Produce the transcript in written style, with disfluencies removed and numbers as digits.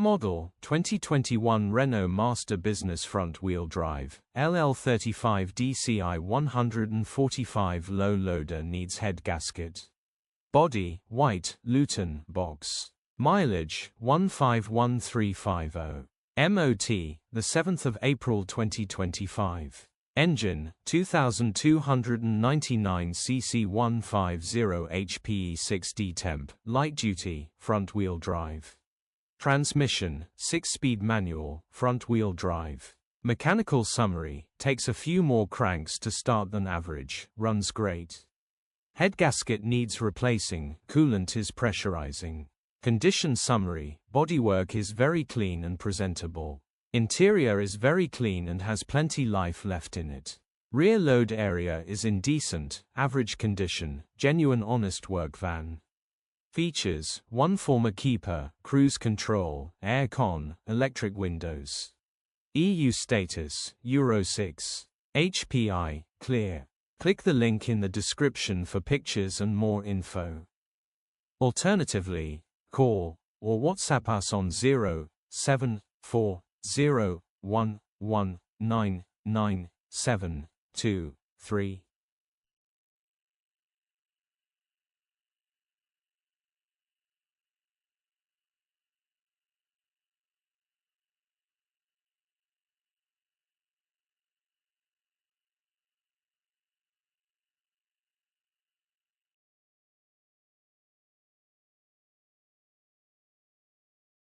model, 2021 Renault Master Business Front-Wheel Drive, LL35 dCi 145 low loader needs head gasket. Body, white, Luton, box. Mileage, 151350. MOT, the 7th of April 2025. Engine, 2299 cc 150 HP 6D temp, light duty, front-wheel drive. Transmission, 6-speed manual, front-wheel drive. Mechanical summary, takes a few more cranks to start than average, runs great. Head gasket needs replacing, coolant is pressurizing. Condition summary, bodywork is very clean and presentable. Interior is very clean and has plenty life left in it. Rear load area is in decent, average condition, genuine honest work van. Features, 1 former keeper, cruise control, air con, electric windows. EU status, Euro 6. HPI, clear. Click the link in the description for pictures and more info. Alternatively, call or WhatsApp us on 07401199723.